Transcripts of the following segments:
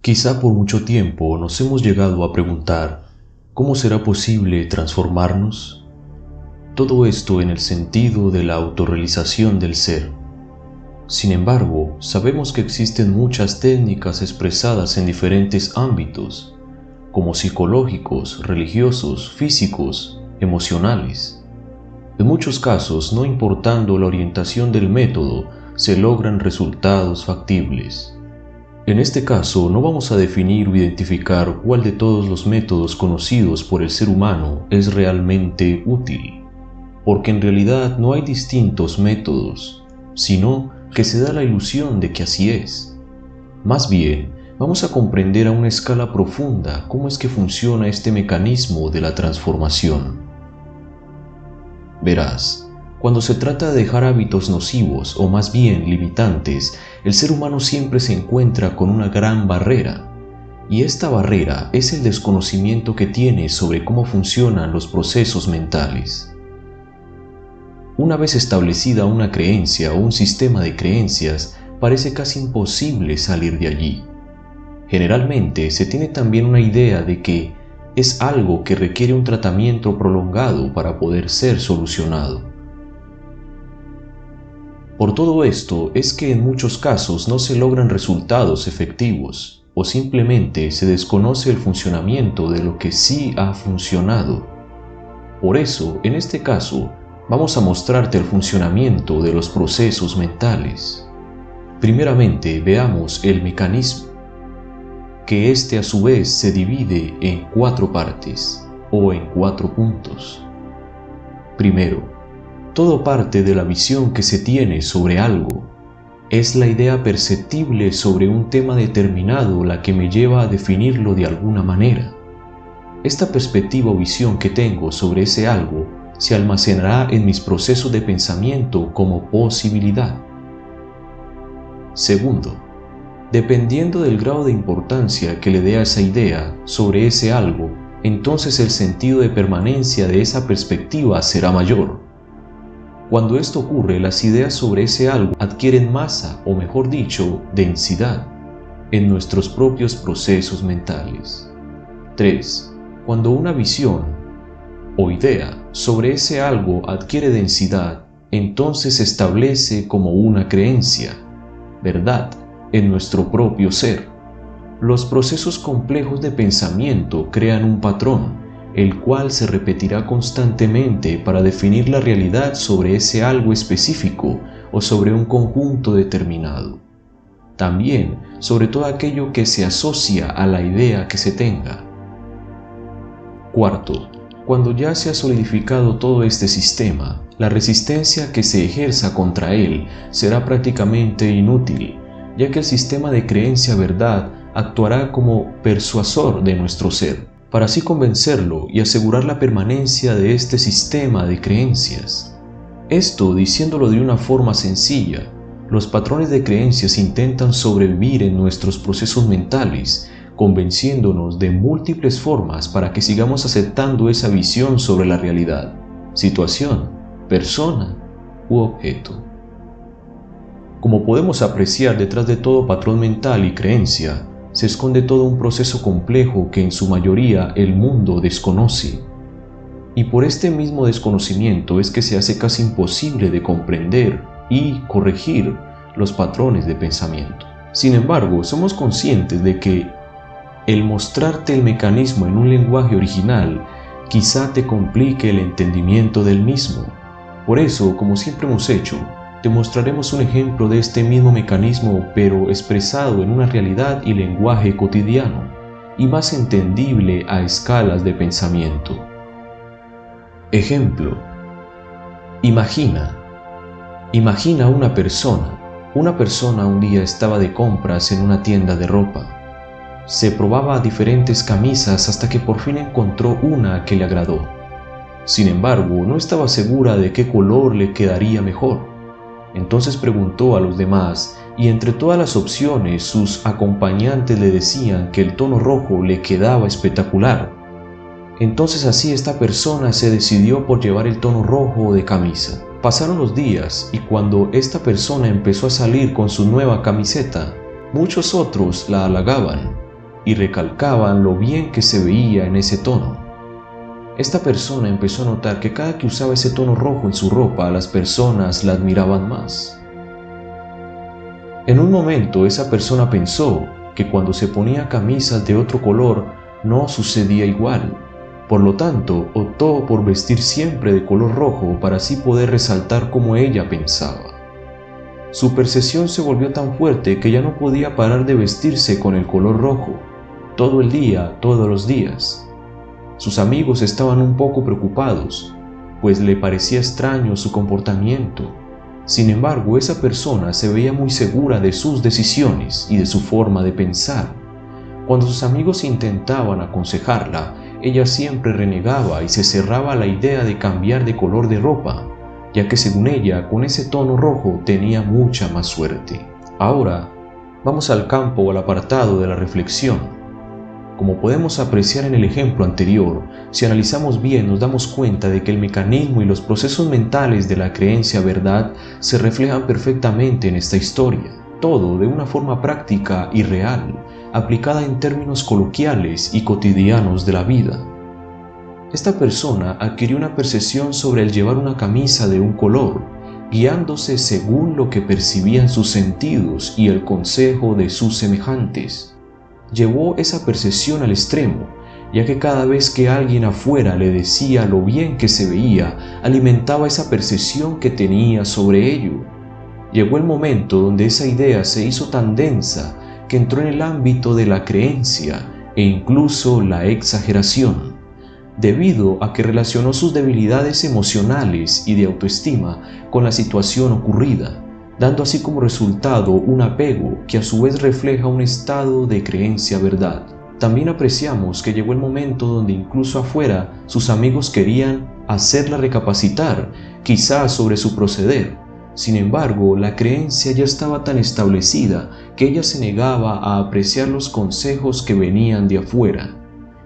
Quizá por mucho tiempo nos hemos llegado a preguntar, ¿cómo será posible transformarnos? Todo esto en el sentido de la autorrealización del ser. Sin embargo, sabemos que existen muchas técnicas expresadas en diferentes ámbitos, como psicológicos, religiosos, físicos, emocionales. En muchos casos, no importando la orientación del método, se logran resultados factibles. En este caso, no vamos a definir o identificar cuál de todos los métodos conocidos por el ser humano es realmente útil, porque en realidad no hay distintos métodos, sino que se da la ilusión de que así es. Más bien, vamos a comprender a una escala profunda cómo es que funciona este mecanismo de la transformación. Verás, cuando se trata de dejar hábitos nocivos o más bien limitantes, el ser humano siempre se encuentra con una gran barrera, y esta barrera es el desconocimiento que tiene sobre cómo funcionan los procesos mentales. Una vez establecida una creencia o un sistema de creencias, parece casi imposible salir de allí. Generalmente se tiene también una idea de que es algo que requiere un tratamiento prolongado para poder ser solucionado. Por todo esto es que en muchos casos no se logran resultados efectivos o simplemente se desconoce el funcionamiento de lo que sí ha funcionado. Por eso, en este caso, vamos a mostrarte el funcionamiento de los procesos mentales. Primeramente, veamos el mecanismo, que este a su vez se divide en 4 partes o en 4 puntos. Primero, todo parte de la visión que se tiene sobre algo. Es la idea perceptible sobre un tema determinado la que me lleva a definirlo de alguna manera. Esta perspectiva o visión que tengo sobre ese algo se almacenará en mis procesos de pensamiento como posibilidad. Segundo, dependiendo del grado de importancia que le dé a esa idea sobre ese algo, entonces el sentido de permanencia de esa perspectiva será mayor. Cuando esto ocurre, las ideas sobre ese algo adquieren masa, o mejor dicho, densidad, en nuestros propios procesos mentales. 3. Cuando una visión o idea sobre ese algo adquiere densidad, entonces se establece como una creencia, verdad, en nuestro propio ser. Los procesos complejos de pensamiento crean un patrón, el cual se repetirá constantemente para definir la realidad sobre ese algo específico o sobre un conjunto determinado. También sobre todo aquello que se asocia a la idea que se tenga. Cuarto, cuando ya se ha solidificado todo este sistema, la resistencia que se ejerza contra él será prácticamente inútil, ya que el sistema de creencia-verdad actuará como persuasor de nuestro ser, para así convencerlo y asegurar la permanencia de este sistema de creencias. Esto, diciéndolo de una forma sencilla, los patrones de creencias intentan sobrevivir en nuestros procesos mentales, convenciéndonos de múltiples formas para que sigamos aceptando esa visión sobre la realidad, situación, persona u objeto. Como podemos apreciar, detrás de todo patrón mental y creencia, se esconde todo un proceso complejo que en su mayoría el mundo desconoce. Y por este mismo desconocimiento es que se hace casi imposible de comprender y corregir los patrones de pensamiento. Sin embargo, somos conscientes de que el mostrarte el mecanismo en un lenguaje original quizá te complique el entendimiento del mismo. Por eso, como siempre hemos hecho, te mostraremos un ejemplo de este mismo mecanismo, pero expresado en una realidad y lenguaje cotidiano, y más entendible a escalas de pensamiento. Ejemplo. Imagina una persona. Una persona un día estaba de compras en una tienda de ropa. Se probaba diferentes camisas hasta que por fin encontró una que le agradó. Sin embargo, no estaba segura de qué color le quedaría mejor. Entonces preguntó a los demás, y entre todas las opciones sus acompañantes le decían que el tono rojo le quedaba espectacular. Entonces así esta persona se decidió por llevar el tono rojo de camisa. Pasaron los días y cuando esta persona empezó a salir con su nueva camiseta, muchos otros la halagaban y recalcaban lo bien que se veía en ese tono. Esta persona empezó a notar que cada que usaba ese tono rojo en su ropa, las personas la admiraban más. En un momento esa persona pensó que cuando se ponía camisas de otro color no sucedía igual. Por lo tanto, optó por vestir siempre de color rojo para así poder resaltar como ella pensaba. Su percepción se volvió tan fuerte que ya no podía parar de vestirse con el color rojo, todo el día, todos los días. Sus amigos estaban un poco preocupados, pues le parecía extraño su comportamiento. Sin embargo, esa persona se veía muy segura de sus decisiones y de su forma de pensar. Cuando sus amigos intentaban aconsejarla, ella siempre renegaba y se cerraba a la idea de cambiar de color de ropa, ya que según ella, con ese tono rojo tenía mucha más suerte. Ahora, vamos al campo o al apartado de la reflexión. Como podemos apreciar en el ejemplo anterior, si analizamos bien nos damos cuenta de que el mecanismo y los procesos mentales de la creencia verdad se reflejan perfectamente en esta historia, todo de una forma práctica y real, aplicada en términos coloquiales y cotidianos de la vida. Esta persona adquirió una percepción sobre el llevar una camisa de un color, guiándose según lo que percibían sus sentidos y el consejo de sus semejantes. Llevó esa percepción al extremo, ya que cada vez que alguien afuera le decía lo bien que se veía, alimentaba esa percepción que tenía sobre ello. Llegó el momento donde esa idea se hizo tan densa que entró en el ámbito de la creencia e incluso la exageración, debido a que relacionó sus debilidades emocionales y de autoestima con la situación ocurrida, dando así como resultado un apego que a su vez refleja un estado de creencia verdad. También apreciamos que llegó el momento donde incluso afuera sus amigos querían hacerla recapacitar, quizás sobre su proceder. Sin embargo, la creencia ya estaba tan establecida que ella se negaba a apreciar los consejos que venían de afuera,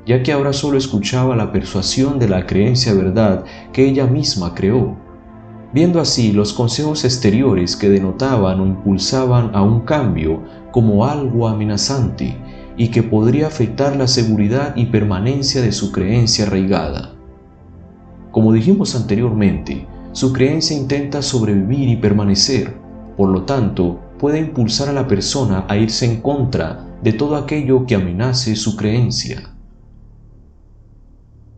ya que ahora solo escuchaba la persuasión de la creencia verdad que ella misma creó, viendo así los consejos exteriores que denotaban o impulsaban a un cambio como algo amenazante y que podría afectar la seguridad y permanencia de su creencia arraigada. Como dijimos anteriormente, su creencia intenta sobrevivir y permanecer, por lo tanto, puede impulsar a la persona a irse en contra de todo aquello que amenace su creencia.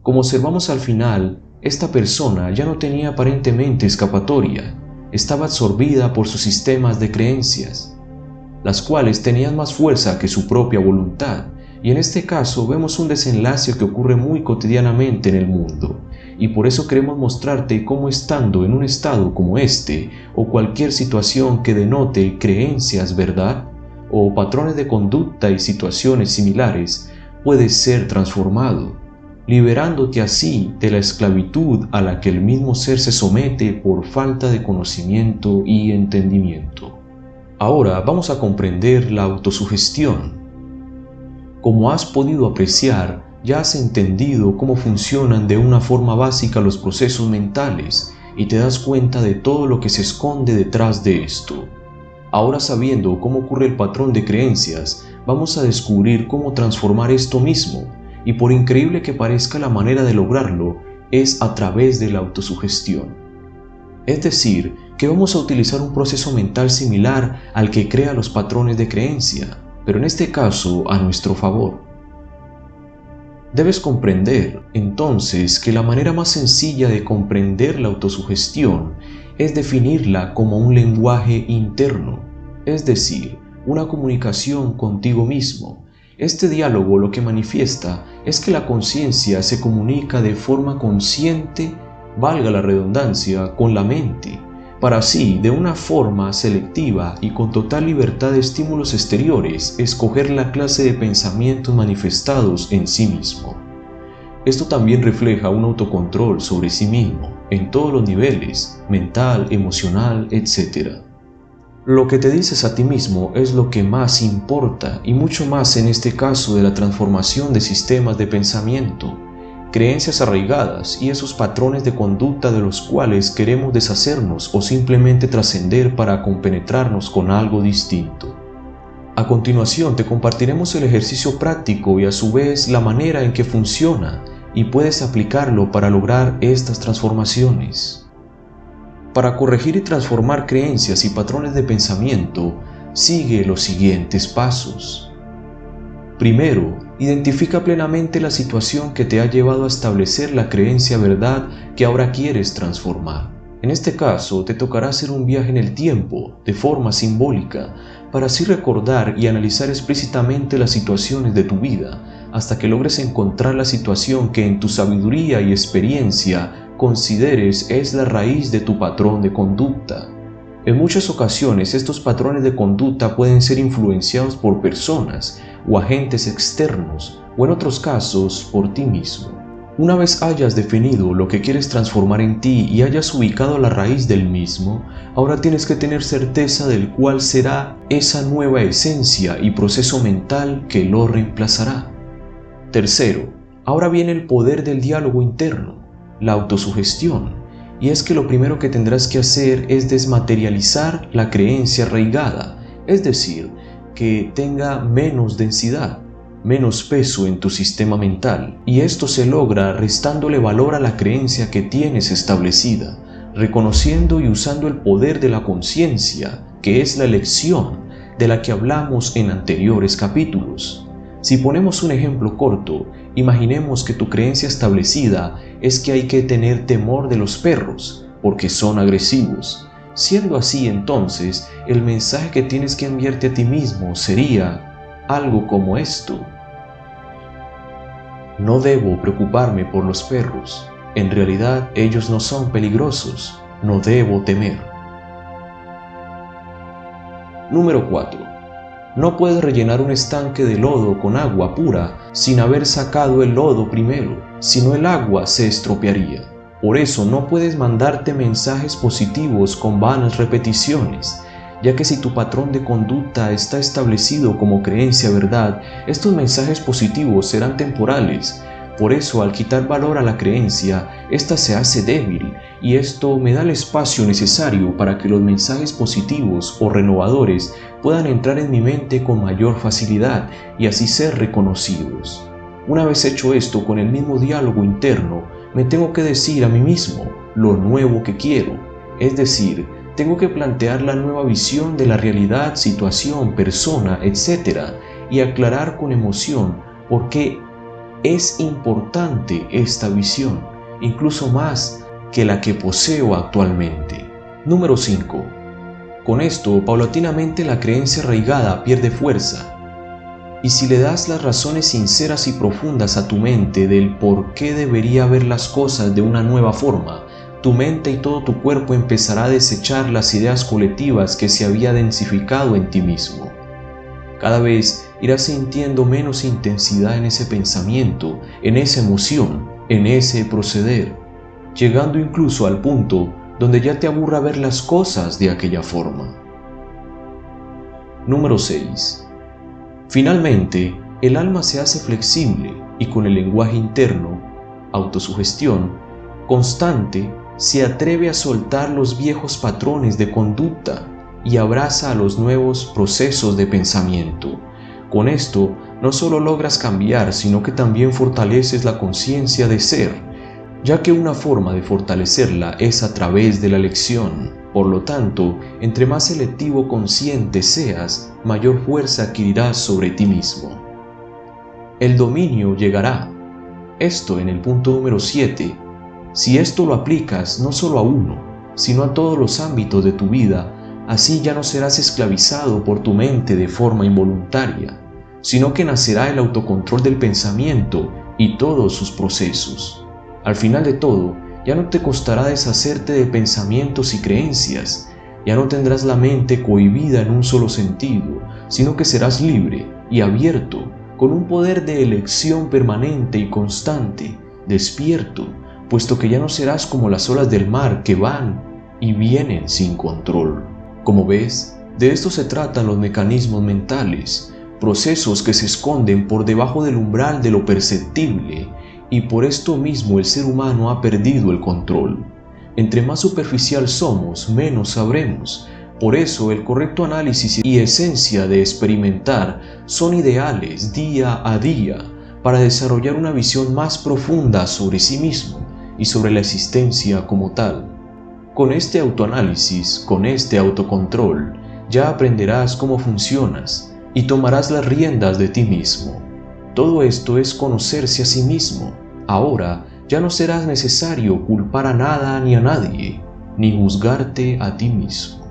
Como observamos al final, esta persona ya no tenía aparentemente escapatoria, estaba absorbida por sus sistemas de creencias, las cuales tenían más fuerza que su propia voluntad, y en este caso vemos un desenlace que ocurre muy cotidianamente en el mundo, y por eso queremos mostrarte cómo estando en un estado como este, o cualquier situación que denote creencias verdad, o patrones de conducta y situaciones similares, puedes ser transformado, liberándote así de la esclavitud a la que el mismo ser se somete por falta de conocimiento y entendimiento. Ahora vamos a comprender la autosugestión. Como has podido apreciar, ya has entendido cómo funcionan de una forma básica los procesos mentales y te das cuenta de todo lo que se esconde detrás de esto. Ahora sabiendo cómo ocurre el patrón de creencias, vamos a descubrir cómo transformar esto mismo. Y por increíble que parezca, la manera de lograrlo es a través de la autosugestión. Es decir, que vamos a utilizar un proceso mental similar al que crea los patrones de creencia, pero en este caso a nuestro favor. Debes comprender, entonces, que la manera más sencilla de comprender la autosugestión es definirla como un lenguaje interno, es decir, una comunicación contigo mismo. Este diálogo lo que manifiesta es que la conciencia se comunica de forma consciente, valga la redundancia, con la mente, para así, de una forma selectiva y con total libertad de estímulos exteriores, escoger la clase de pensamientos manifestados en sí mismo. Esto también refleja un autocontrol sobre sí mismo, en todos los niveles, mental, emocional, etc. Lo que te dices a ti mismo es lo que más importa, y mucho más en este caso de la transformación de sistemas de pensamiento, creencias arraigadas y esos patrones de conducta de los cuales queremos deshacernos o simplemente trascender para compenetrarnos con algo distinto. A continuación te compartiremos el ejercicio práctico y a su vez la manera en que funciona y puedes aplicarlo para lograr estas transformaciones. Para corregir y transformar creencias y patrones de pensamiento, sigue los siguientes pasos. Primero, identifica plenamente la situación que te ha llevado a establecer la creencia verdad que ahora quieres transformar. En este caso, te tocará hacer un viaje en el tiempo, de forma simbólica, para así recordar y analizar explícitamente las situaciones de tu vida, hasta que logres encontrar la situación que en tu sabiduría y experiencia consideres es la raíz de tu patrón de conducta. En muchas ocasiones, estos patrones de conducta pueden ser influenciados por personas o agentes externos, o en otros casos, por ti mismo. Una vez hayas definido lo que quieres transformar en ti y hayas ubicado la raíz del mismo, ahora tienes que tener certeza del cuál será esa nueva esencia y proceso mental que lo reemplazará. Tercero, ahora viene el poder del diálogo interno, la autosugestión, y es que lo primero que tendrás que hacer es desmaterializar la creencia arraigada, es decir, que tenga menos densidad, menos peso en tu sistema mental, y esto se logra restándole valor a la creencia que tienes establecida, reconociendo y usando el poder de la conciencia, que es la elección de la que hablamos en anteriores capítulos. Si ponemos un ejemplo corto, imaginemos que tu creencia establecida es que hay que tener temor de los perros, porque son agresivos. Siendo así, entonces, el mensaje que tienes que enviarte a ti mismo sería algo como esto: no debo preocuparme por los perros. En realidad, ellos no son peligrosos. No debo temer. Número 4. No puedes rellenar un estanque de lodo con agua pura sin haber sacado el lodo primero, si no el agua se estropearía. Por eso no puedes mandarte mensajes positivos con vanas repeticiones, ya que si tu patrón de conducta está establecido como creencia verdad, estos mensajes positivos serán temporales. Por eso, al quitar valor a la creencia, ésta se hace débil, y esto me da el espacio necesario para que los mensajes positivos o renovadores puedan entrar en mi mente con mayor facilidad y así ser reconocidos. Una vez hecho esto con el mismo diálogo interno, me tengo que decir a mí mismo lo nuevo que quiero, es decir, tengo que plantear la nueva visión de la realidad, situación, persona, etc. y aclarar con emoción por qué es importante esta visión, incluso más que la que poseo actualmente. Número 5. Con esto, paulatinamente la creencia arraigada pierde fuerza. Y si le das las razones sinceras y profundas a tu mente del por qué debería ver las cosas de una nueva forma, tu mente y todo tu cuerpo empezará a desechar las ideas colectivas que se había densificado en ti mismo. Cada vez irás sintiendo menos intensidad en ese pensamiento, en esa emoción, en ese proceder, llegando incluso al punto donde ya te aburra ver las cosas de aquella forma. Número 6. Finalmente, el alma se hace flexible y con el lenguaje interno, autosugestión, constante, se atreve a soltar los viejos patrones de conducta y abraza a los nuevos procesos de pensamiento. Con esto, no solo logras cambiar, sino que también fortaleces la conciencia de ser, ya que una forma de fortalecerla es a través de la elección. Por lo tanto, entre más selectivo o consciente seas, mayor fuerza adquirirás sobre ti mismo. El dominio llegará. Esto en el punto número 7. Si esto lo aplicas no solo a uno, sino a todos los ámbitos de tu vida, así ya no serás esclavizado por tu mente de forma involuntaria, sino que nacerá el autocontrol del pensamiento y todos sus procesos. Al final de todo, ya no te costará deshacerte de pensamientos y creencias, ya no tendrás la mente cohibida en un solo sentido, sino que serás libre y abierto, con un poder de elección permanente y constante, despierto, puesto que ya no serás como las olas del mar que van y vienen sin control. Como ves, de esto se tratan los mecanismos mentales, procesos que se esconden por debajo del umbral de lo perceptible, y por esto mismo el ser humano ha perdido el control. Entre más superficial somos, menos sabremos, Por eso el correcto análisis y esencia de experimentar son ideales día a día para desarrollar una visión más profunda sobre sí mismo y sobre la existencia como tal. Con este autoanálisis, con este autocontrol, ya aprenderás cómo funcionas y tomarás las riendas de ti mismo. Todo esto es conocerse a sí mismo. Ahora ya no será necesario culpar a nada ni a nadie, ni juzgarte a ti mismo.